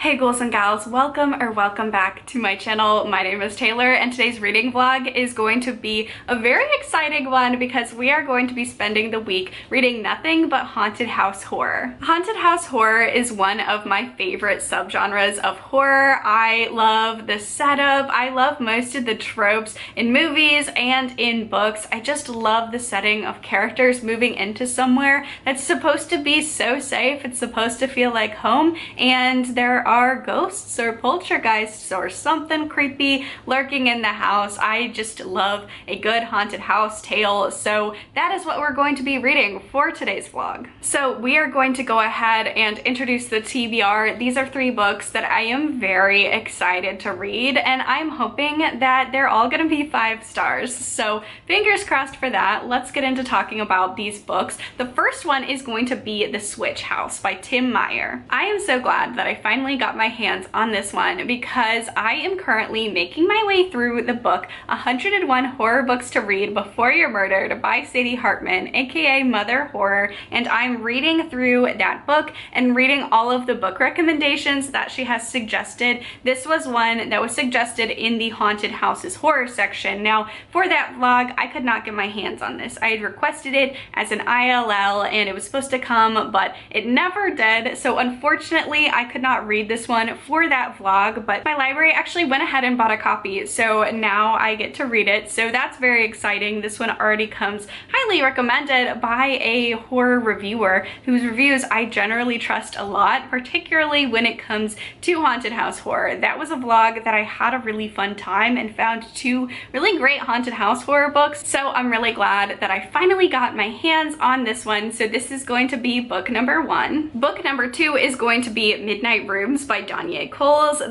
Hey ghouls and gals, welcome back to my channel. My name is Taylor and today's reading vlog is going to be a very exciting one because we are going to be spending the week reading nothing but haunted house horror. Haunted house horror is one of my favorite subgenres of horror. I love the setup. I love most of the tropes in movies and in books. I just love the setting of characters moving into somewhere that's supposed to be so safe. It's supposed to feel like home, and there are ghosts or poltergeists or something creepy lurking in the house. I just love a good haunted house tale, so that is what we're going to be reading for today's vlog. So we are going to go ahead and introduce the TBR. These are 3 books that I am very excited to read, and I'm hoping that they're all gonna be 5 stars. So fingers crossed for that. Let's get into talking about these books. The first one is going to be The Switch House by Tim Meyer. I am so glad that I finally got my hands on this one because I am currently making my way through the book 101 Horror Books to Read Before You're Murdered by Sadie Hartman, aka Mother Horror, and I'm reading through that book and reading all of the book recommendations that she has suggested. This was one that was suggested in the Haunted Houses Horror section. Now, for that vlog, I could not get my hands on this. I had requested it as an ILL and it was supposed to come, but it never did, so unfortunately I could not read this one for that vlog, but my library actually went ahead and bought a copy, so now I get to read it, so that's very exciting. This one already comes highly recommended by a horror reviewer whose reviews I generally trust a lot, particularly when it comes to haunted house horror. That was a vlog that I had a really fun time and found 2 really great haunted house horror books, so I'm really glad that I finally got my hands on this one. So this is going to be book number 1. Book number 2 is going to be Midnight Rooms by Donyae.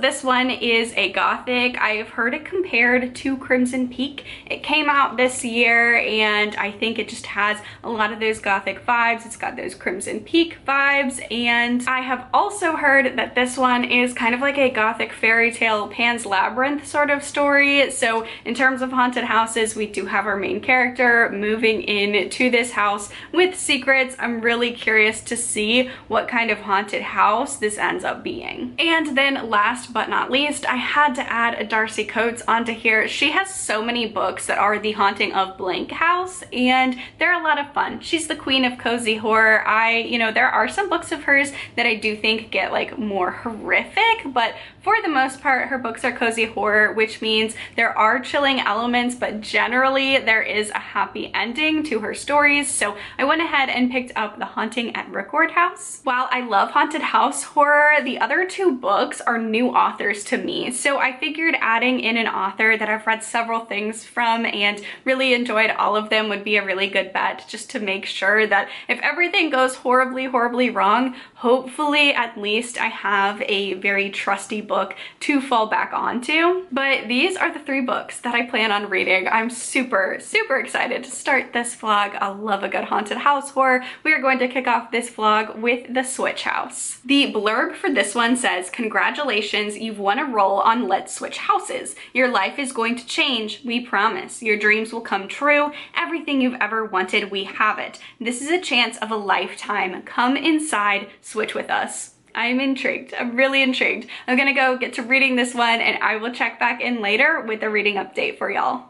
This one is a Gothic. I've heard it compared to Crimson Peak. It came out this year and I think it just has a lot of those Gothic vibes. It's got those Crimson Peak vibes, and I have also heard that this one is kind of like a Gothic fairy tale Pan's Labyrinth sort of story. So in terms of haunted houses, we do have our main character moving into this house with secrets. I'm really curious to see what kind of haunted house this ends up being. And then last but not least, I had to add a Darcy Coates onto here. She has so many books that are the haunting of blank house, and they're a lot of fun. She's the queen of cozy horror. There are some books of hers that I do think get like more horrific, but for the most part, her books are cozy horror, which means there are chilling elements, but generally there is a happy ending to her stories. So I went ahead and picked up The Haunting at Rookward House. While I love haunted house horror, the other 2 books are new authors to me. So I figured adding in an author that I've read several things from and really enjoyed all of them would be a really good bet, just to make sure that if everything goes horribly wrong, hopefully at least I have a very trusty book to fall back onto. But these are the 3 books that I plan on reading. I'm super excited to start this vlog. I love a good haunted house horror. We are going to kick off this vlog with The Switch House. The blurb for this one says, "Congratulations, you've won a role on Let's Switch Houses. Your life is going to change, we promise. Your dreams will come true. Everything you've ever wanted, we have it. This is a chance of a lifetime. Come inside, switch with us." I'm intrigued. I'm really intrigued. I'm gonna go get to reading this one and I will check back in later with a reading update for y'all.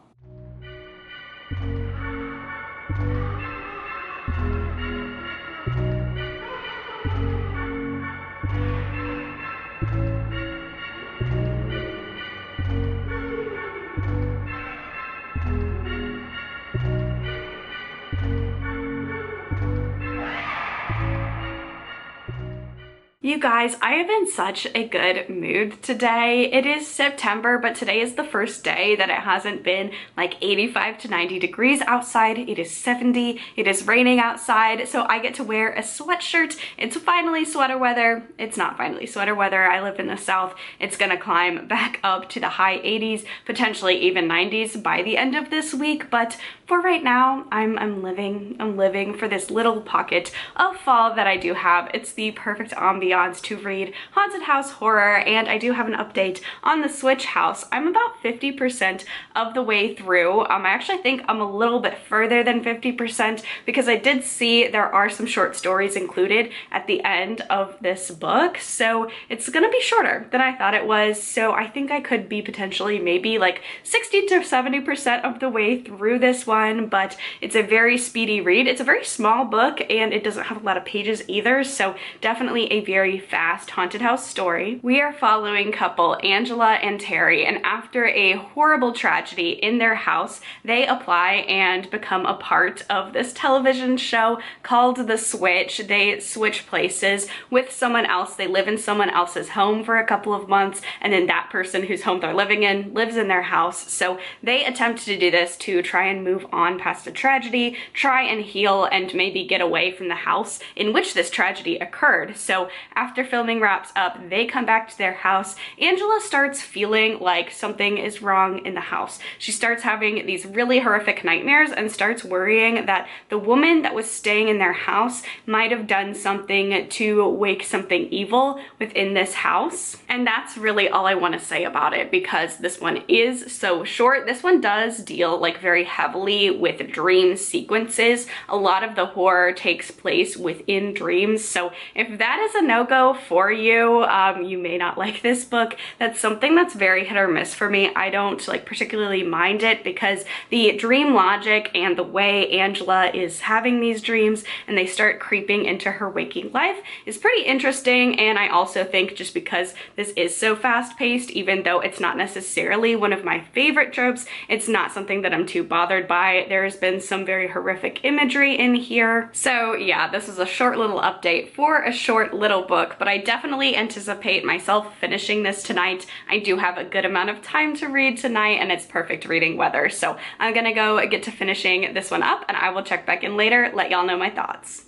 You guys, I am in such a good mood today. It is September, but today is the first day that it hasn't been like 85 to 90 degrees outside. It is 70, it is raining outside, so I get to wear a sweatshirt. It's finally sweater weather. It's not finally sweater weather. I live in the South. It's gonna climb back up to the high 80s, potentially even 90s by the end of this week, but for right now, I'm living for this little pocket of fall that I do have. It's the perfect ambiance ambiance to read haunted house horror, and I do have an update on the Switch House. I'm about 50% of the way through. I actually think I'm a little bit further than 50% because I did see there are some short stories included at the end of this book, so it's gonna be shorter than I thought it was. So I think I could be potentially maybe like 60 to 70% of the way through this one, but it's a very speedy read. It's a very small book and it doesn't have a lot of pages either, so definitely a very fast haunted house story. We are following couple Angela and Terry, and after a horrible tragedy in their house, they apply and become a part of this television show called The Switch. They switch places with someone else. They live in someone else's home for a couple of months, and then that person whose home they're living in lives in their house. So they attempt to do this to try and move on past the tragedy, try and heal, and maybe get away from the house in which this tragedy occurred. So after filming wraps up, they come back to their house. Angela starts feeling like something is wrong in the house. She starts having these really horrific nightmares and starts worrying that the woman that was staying in their house might have done something to wake something evil within this house. And that's really all I want to say about it because this one is so short. This one does deal like very heavily with dream sequences. A lot of the horror takes place within dreams. So if that is a no-go for you, you may not like this book. That's something that's very hit or miss for me. I don't like particularly mind it because the dream logic and the way Angela is having these dreams and they start creeping into her waking life is pretty interesting. And I also think just because this is so fast-paced, even though it's not necessarily one of my favorite tropes, it's not something that I'm too bothered by. There's been some very horrific imagery in here. So yeah, this is a short little update for a short little book, but I definitely anticipate myself finishing this tonight. I do have a good amount of time to read tonight and it's perfect reading weather. So I'm gonna go get to finishing this one up and I will check back in later, let y'all know my thoughts.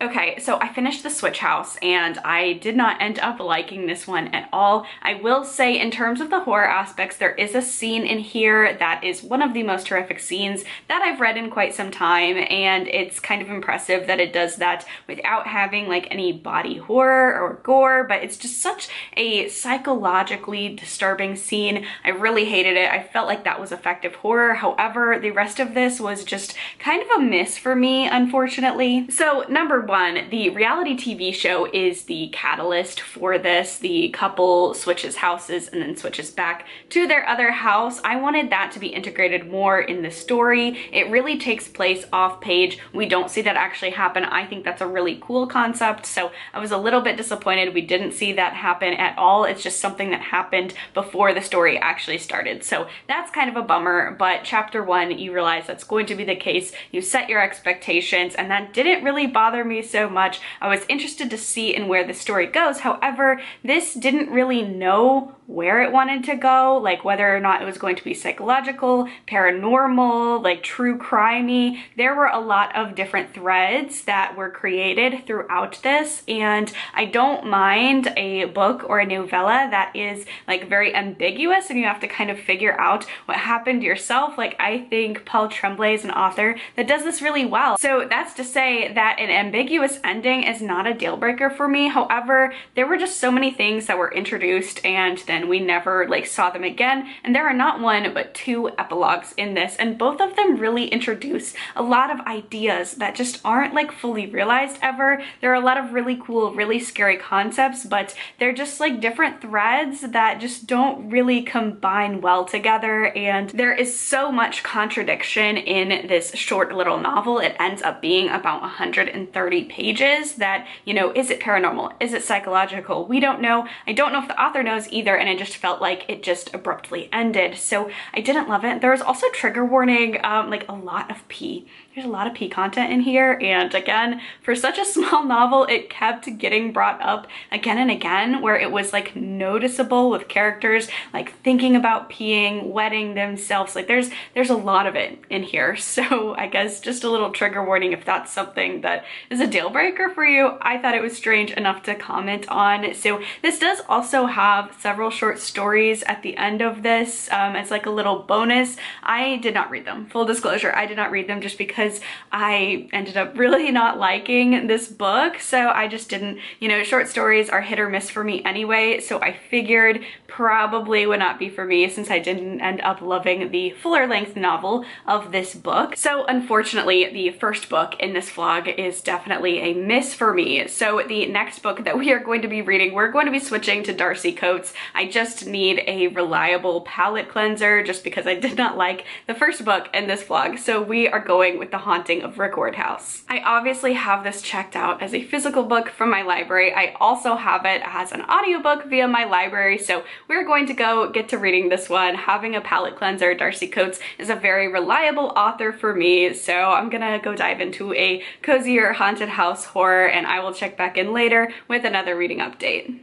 Okay, so I finished The Switch House and I did not end up liking this one at all. I will say in terms of the horror aspects, there is a scene in here that is one of the most horrific scenes that I've read in quite some time, and it's kind of impressive that it does that without having like any body horror or gore, but it's just such a psychologically disturbing scene. I really hated it. I felt like that was effective horror. However, the rest of this was just kind of a miss for me, unfortunately. So number one, the reality TV show is the catalyst for this. The couple switches houses and then switches back to their other house. I wanted that to be integrated more in the story. It really takes place off page. We don't see that actually happen. I think that's a really cool concept. So I was a little bit disappointed we didn't see that happen at all. It's just something that happened before the story actually started. So that's kind of a bummer, but chapter 1, you realize that's going to be the case. You set your expectations and that didn't really bother me so much. I was interested to see in where the story goes. However, this didn't really know where it wanted to go, like whether or not it was going to be psychological, paranormal, like true crimey. There were a lot of different threads that were created throughout this, and I don't mind a book or a novella that is like very ambiguous and you have to kind of figure out what happened yourself. Like I think Paul Tremblay is an author that does this really well. So that's to say that an ambiguous ending is not a deal breaker for me. However, there were just so many things that were introduced and then we never like saw them again. And there are not one, but 2 epilogues in this. And both of them really introduce a lot of ideas that just aren't like fully realized ever. There are a lot of really cool, really scary concepts, but they're just like different threads that just don't really combine well together. And there is so much contradiction in this short little novel. It ends up being about 130 pages that, you know, is it paranormal? Is it psychological? We don't know. I don't know if the author knows either. and it just felt like it just abruptly ended. So I didn't love it. There was also trigger warning, like a lot of pee. There's a lot of pee content in here, and again, for such a small novel, it kept getting brought up again and again, where it was like noticeable with characters like thinking about peeing, wetting themselves. Like there's a lot of it in here. So I guess just a little trigger warning if that's something that is a deal breaker for you. I thought it was strange enough to comment on. So this does also have several short stories at the end of this. It's like a little bonus. I did not read them. Full disclosure, I did not read them just because I ended up really not liking this book. So I just didn't, you know, short stories are hit or miss for me anyway. So I figured probably would not be for me since I didn't end up loving the fuller length novel of this book. So unfortunately, the first book in this vlog is definitely a miss for me. So the next book that we are going to be reading, we're going to be switching to Darcy Coates. I just need a reliable palette cleanser just because I did not like the first book in this vlog. So we are going with The Haunting of Rookward House. I obviously have this checked out as a physical book from my library. I also have it as an audiobook via my library, so we're going to go get to reading this one. Having a palette cleanser, Darcy Coates is a very reliable author for me, so I'm gonna go dive into a cozier haunted house horror, and I will check back in later with another reading update.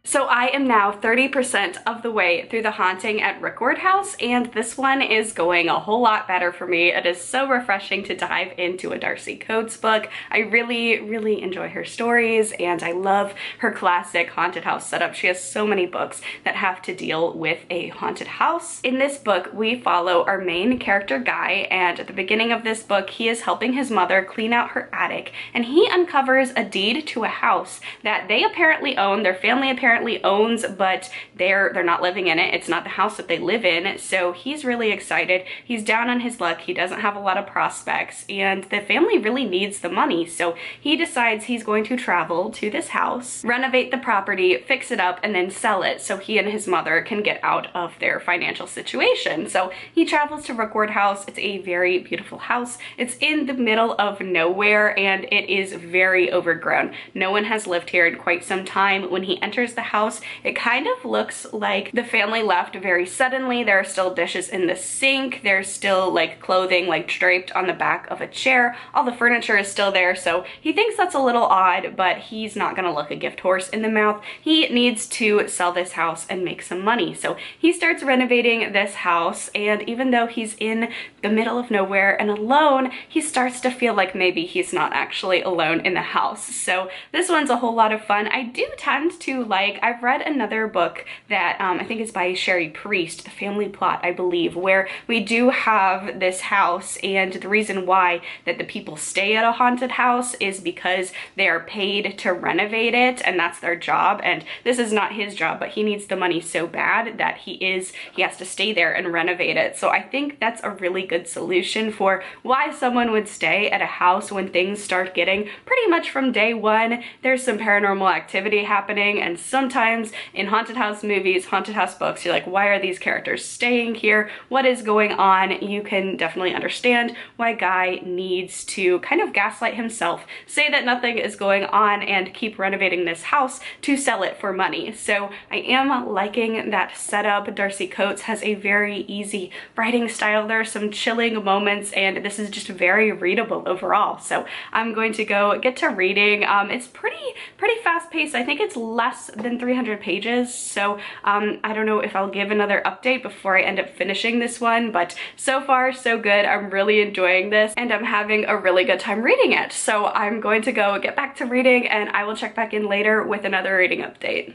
So I am now 30% of the way through The Haunting at Rookward House, and this one is going a whole lot better for me. It is so refreshing to dive into a Darcy Coates book. I really enjoy her stories, and I love her classic haunted house setup. She has so many books that have to deal with a haunted house. In this book, we follow our main character, Guy, and at the beginning of this book, he is helping his mother clean out her attic, and he uncovers a deed to a house that they apparently own, their family apparently owns, but they're not living in it. It's not the house that they live in. So he's really excited. He's down on his luck. He doesn't have a lot of prospects, and the family really needs the money. So he decides he's going to travel to this house, renovate the property, fix it up, and then sell it so he and his mother can get out of their financial situation. So he travels to Rookward House. It's a very beautiful house. It's in the middle of nowhere, and it is very overgrown. No one has lived here in quite some time. When he enters the house, it kind of looks like the family left very suddenly. There are still dishes in the sink. There's still like clothing like draped on the back of a chair. All the furniture is still there. So he thinks that's a little odd, but he's not gonna look a gift horse in the mouth. He needs to sell this house and make some money. So he starts renovating this house, and even though he's in the middle of nowhere and alone, he starts to feel like maybe he's not actually alone in the house. So this one's a whole lot of fun. I do tend to like, I've read another book that I think is by Sherry Priest, The Family Plot, I believe, where we do have this house, and the reason why that the people stay at a haunted house is because they are paid to renovate it, and that's their job. And this is not his job, but he needs the money so bad that he has to stay there and renovate it. So I think that's a really good solution for why someone would stay at a house when things start getting pretty much from day one. There's some paranormal activity happening, and sometimes in haunted house movies, haunted house books, you're like, why are these characters staying here? What is going on? You can definitely understand why Guy needs to kind of gaslight himself, say that nothing is going on, and keep renovating this house to sell it for money. So I am liking that setup. Darcy Coates has a very easy writing style. There are some chilling moments, and this is just very readable overall. So I'm going to go get to reading. It's pretty fast paced. I think it's less than 300 pages, so I don't know if I'll give another update before I end up finishing this one, but so far so good. I'm really enjoying this, and I'm having a really good time reading it. So I'm going to go get back to reading, and I will check back in later with another reading update.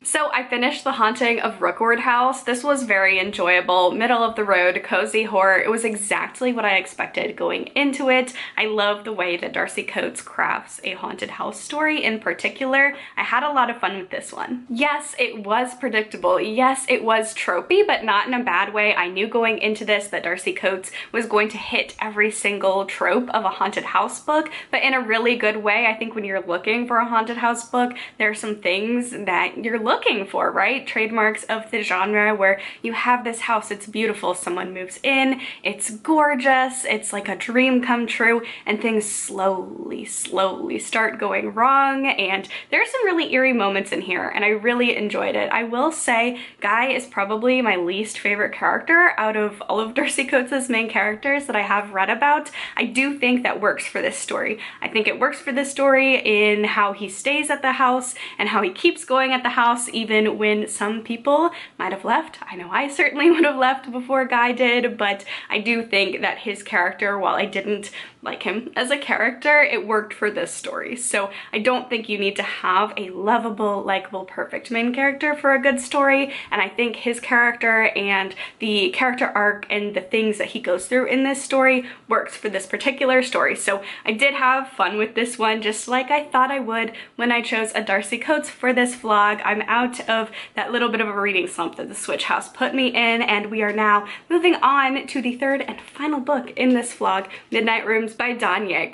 So I finished The Haunting of Rookward House. This was very enjoyable, middle of the road, cozy horror. It was exactly what I expected going into it. I love the way that Darcy Coates crafts a haunted house story in particular. I had a lot of fun with this one. Yes, it was predictable. Yes, it was tropey, but not in a bad way. I knew going into this that Darcy Coates was going to hit every single trope of a haunted house book, but in a really good way. I think when you're looking for a haunted house book, there are some things that you're looking for, right? Trademarks of the genre where you have this house, it's beautiful, someone moves in, it's gorgeous, it's like a dream come true, and things slowly start going wrong, and there's some really eerie moments in here, and I really enjoyed it. I will say Guy is probably my least favorite character out of all of Darcy Coates' main characters that I have read about. I do think that works for this story. I think it works for this story in how he stays at the house and how he keeps going at the house even when some people might have left. I know I certainly would have left before Guy did, but I do think that his character, while I didn't like him as a character, it worked for this story. So I don't think you need to have a lovable, likable, perfect main character for a good story, and I think his character and the character arc and the things that he goes through in this story works for this particular story. So I did have fun with this one, just like I thought I would when I chose a Darcy Coates for this vlog. I'm out of that little bit of a reading slump that the Switch House put me in, and we are now moving on to the third and final book in this vlog, Midnight Rooms by Donyae.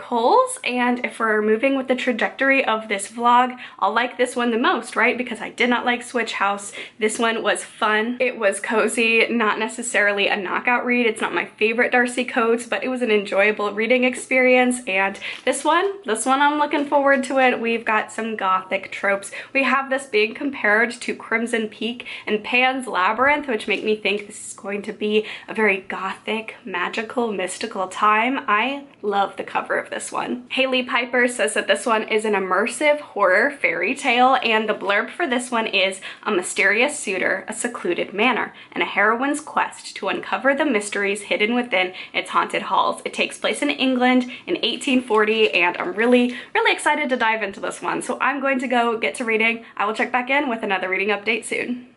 And if we're moving with the trajectory of this vlog, I'll like this one the most, right? Because I did not like Switch House. This one was fun. It was cozy, not necessarily a knockout read. It's not my favorite Darcy Coates, but it was an enjoyable reading experience. And this one I'm looking forward to it. We've got some Gothic tropes. We have this being compared to Crimson Peak and Pan's Labyrinth, which make me think this is going to be a very Gothic, magical, mystical time. I love the cover of this one. Haley Piper says that this one is an immersive horror fairy tale, and the blurb for this one is a mysterious suitor, a secluded manor, and a heroine's quest to uncover the mysteries hidden within its haunted halls. It takes place in England in 1840, and I'm really excited to dive into this one. So I'm going to go get to reading. I will check back in with another reading update soon.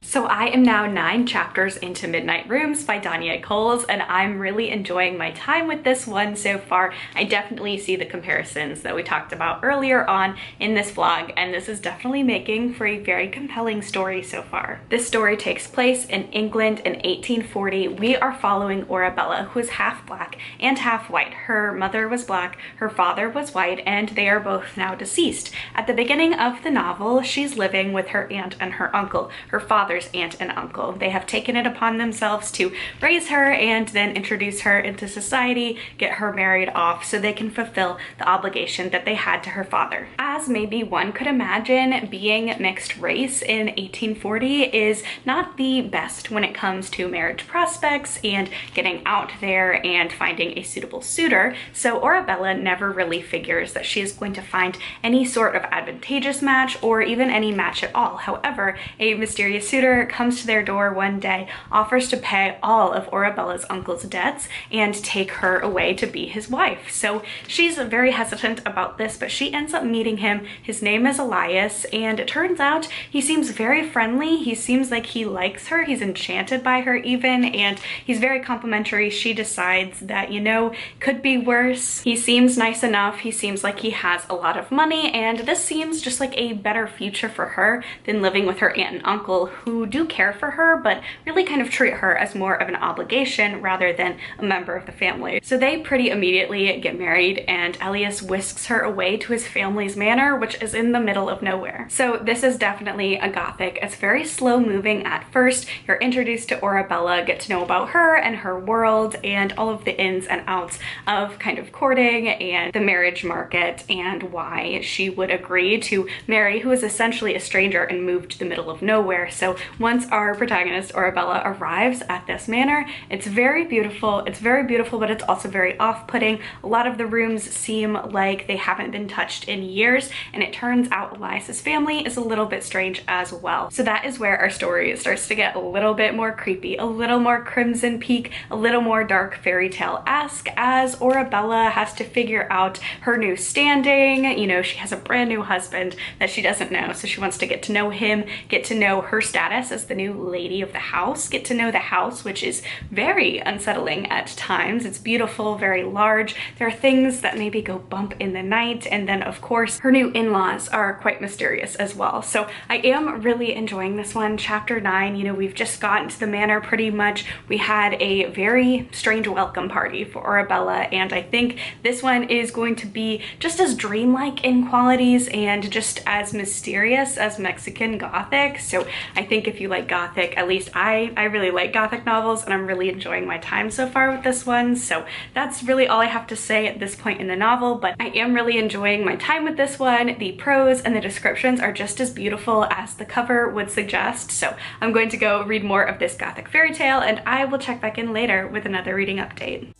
So I am now 9 chapters into Midnight Rooms by Donyae, and I'm really enjoying my time with this one so far. I definitely see the comparisons that we talked about earlier on in this vlog, and this is definitely making for a very compelling story so far. This story takes place in England in 1840. We are following Arabella, who is half black and half white. Her mother was black, her father was white, and they are both now deceased. At the beginning of the novel, she's living with her aunt and her uncle, her father's aunt and uncle. They have taken it upon themselves to raise her and then introduce her into society, get her married off so they can fulfill the obligation that they had to her father. As maybe one could imagine, being mixed race in 1840 is not the best when it comes to marriage prospects and getting out there and finding a suitable suitor. So Arabella never really figures that she is going to find any sort of advantageous match or even any match at all. However, a mysterious suitor comes to their door one day, offers to pay all of Arabella's uncle's debts and take her away to be his wife. So she's very hesitant about this, but she ends up meeting him. His name is Elias, and it turns out he seems very friendly. He seems like he likes her. He's enchanted by her even, and he's very complimentary. She decides that, you know, could be worse. He seems nice enough. He seems like he has a lot of money, and this seems just like a better future for her than living with her aunt and uncle, who do care for her, but really kind of treat her as more of an obligation rather than a member of the family. So they pretty immediately get married, and Elias whisks her away to his family's manor, which is in the middle of nowhere. So this is definitely a Gothic. It's very slow moving at first. You're introduced to Arabella, get to know about her and her world and all of the ins and outs of kind of courting and the marriage market and why she would agree to marry who is essentially a stranger and move to the middle of nowhere. So once our protagonist Arabella arrives at this manor. It's very beautiful, but it's also very off-putting. A lot of the rooms seem like they haven't been touched in years, and it turns out Elias's family is a little bit strange as well. So that is where our story starts to get a little bit more creepy, a little more Crimson Peak, a little more dark fairy tale-esque, as Arabella has to figure out her new standing. You know, she has a brand new husband that she doesn't know, so she wants to get to know him, get to know her status as the new lady of the house, get to know the house, which is very unsettling at times. It's beautiful, very large. There are things that maybe go bump in the night, and then of course her new in-laws are quite mysterious as well. So I am really enjoying this one. Chapter 9, you know, we've just gotten to the manor pretty much. We had a very strange welcome party for Arabella, and I think this one is going to be just as dreamlike in qualities and just as mysterious as Mexican Gothic. So I think if you like Gothic, at least I really like Gothic novels, and I'm really enjoying my time so far with this one. So that's really all I have to say at this point in the novel, but I am really enjoying my time with this one. The prose and the descriptions are just as beautiful as the cover would suggest. So I'm going to go read more of this Gothic fairy tale, and I will check back in later with another reading update.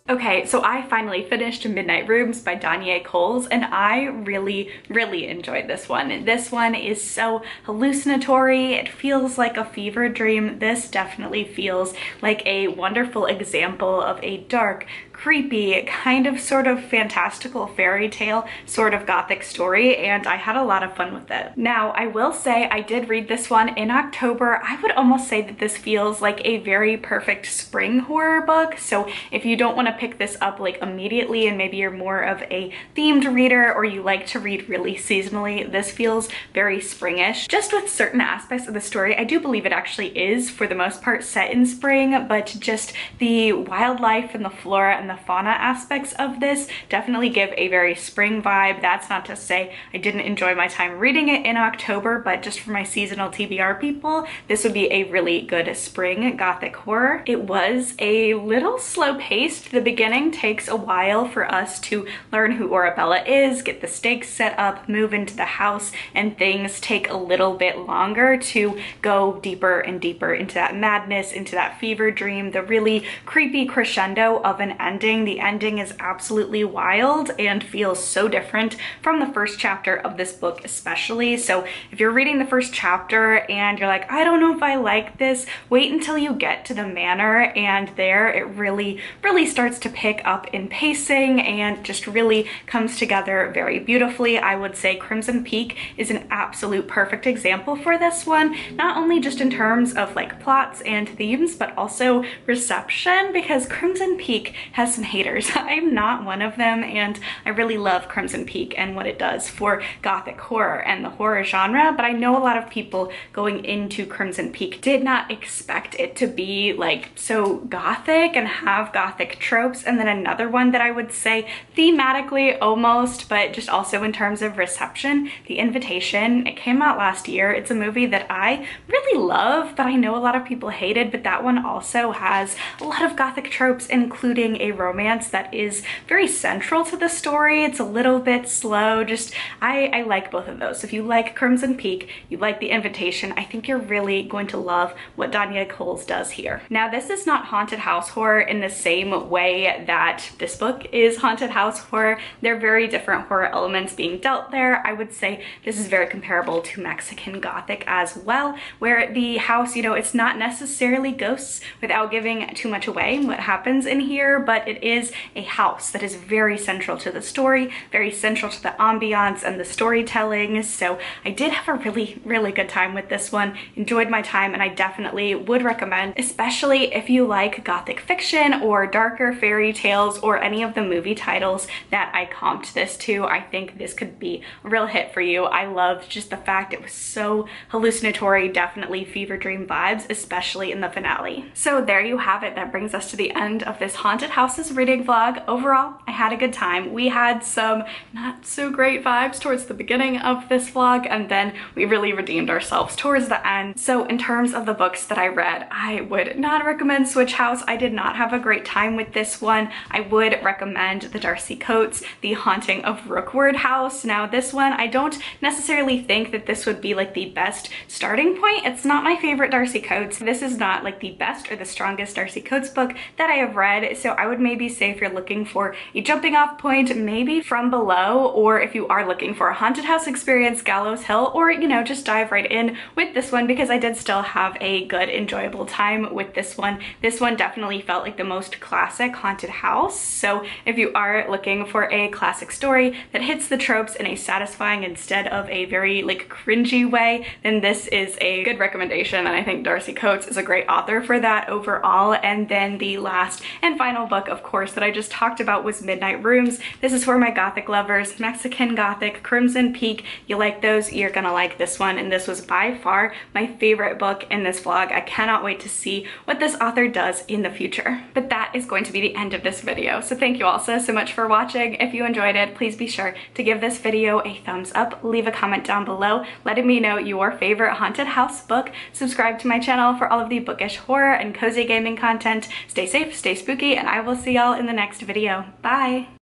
Okay, so I finally finished Midnight Rooms by Donyae Coles, and I really enjoyed this one. This one is so hallucinatory. It feels like a fever dream. This definitely feels like a wonderful example of a dark, creepy, kind of sort of fantastical fairy tale sort of Gothic story, and I had a lot of fun with it. Now, I will say I did read this one in October. I would almost say that this feels like a very perfect spring horror book. So if you don't want to pick this up like immediately and maybe you're more of a themed reader or you like to read really seasonally, this feels very springish. Just with certain aspects of the story, I do believe it actually is for the most part set in spring, but just the wildlife and the flora and the fauna aspects of this definitely give a very spring vibe. That's not to say I didn't enjoy my time reading it in October, but just for my seasonal TBR people, this would be a really good spring Gothic horror. It was a little slow paced. The beginning takes a while for us to learn who Arabella is, get the stakes set up, move into the house, and things take a little bit longer to go deeper and deeper into that madness, into that fever dream, the really creepy crescendo of an ending. The ending is absolutely wild and feels so different from the first chapter of this book especially. So if you're reading the first chapter and you're like, I don't know if I like this, wait until you get to the manor, and there it really starts to pick up in pacing and just really comes together very beautifully. I would say Crimson Peak is an absolute perfect example for this one, not only just in terms of like plots and themes, but also reception, because Crimson Peak has some haters. I'm not one of them, and I really love Crimson Peak and what it does for Gothic horror and the horror genre, but I know a lot of people going into Crimson Peak did not expect it to be like so Gothic and have Gothic tropes. And then another one that I would say thematically almost, but just also in terms of reception, The Invitation. It came out last year. It's a movie that I really love, but I know a lot of people hated, but that one also has a lot of Gothic tropes, including a romance that is very central to the story. It's a little bit slow. Just I like both of those. If you like Crimson Peak, you like The Invitation, I think you're really going to love what Donyae Coles does here. Now, this is not haunted house horror in the same way that this book is haunted house horror. They're very different horror elements being dealt there. I would say this is very comparable to Mexican Gothic as well, where the house, you know, it's not necessarily ghosts without giving too much away what happens in here, but but it is a house that is very central to the story, very central to the ambiance and the storytelling. So I did have a really good time with this one, enjoyed my time, and I definitely would recommend, especially if you like Gothic fiction or darker fairy tales or any of the movie titles that I comped this to. I think this could be a real hit for you. I loved just the fact it was so hallucinatory, definitely fever dream vibes, especially in the finale. So there you have it. That brings us to the end of this Haunted Houses reading vlog. Overall, I had a good time. We had some not so great vibes towards the beginning of this vlog, and then we really redeemed ourselves towards the end. So in terms of the books that I read, I would not recommend Switch House. I did not have a great time with this one. I would recommend the Darcy Coates, The Haunting of Rookward House. Now this one, I don't necessarily think that this would be like the best starting point. It's not my favorite Darcy Coates. This is not like the best or the strongest Darcy Coates book that I have read. So I would maybe say if you're looking for a jumping off point, maybe From Below, or if you are looking for a haunted house experience, Gallows Hill, or you know, just dive right in with this one, because I did still have a good enjoyable time with this one. This one definitely felt like the most classic haunted house. So if you are looking for a classic story that hits the tropes in a satisfying instead of a very like cringy way, then this is a good recommendation, and I think Darcy Coates is a great author for that overall. And then the last and final book, of course, that I just talked about was Midnight Rooms. This is for my Gothic lovers, Mexican Gothic, Crimson Peak. You like those, you're gonna like this one, and this was by far my favorite book in this vlog. I cannot wait to see what this author does in the future. But that is going to be the end of this video. So thank you all so much for watching. If you enjoyed it, please be sure to give this video a thumbs up, leave a comment down below letting me know your favorite haunted house book, subscribe to my channel for all of the bookish horror and cozy gaming content. Stay safe, stay spooky, and I will see y'all in the next video. Bye!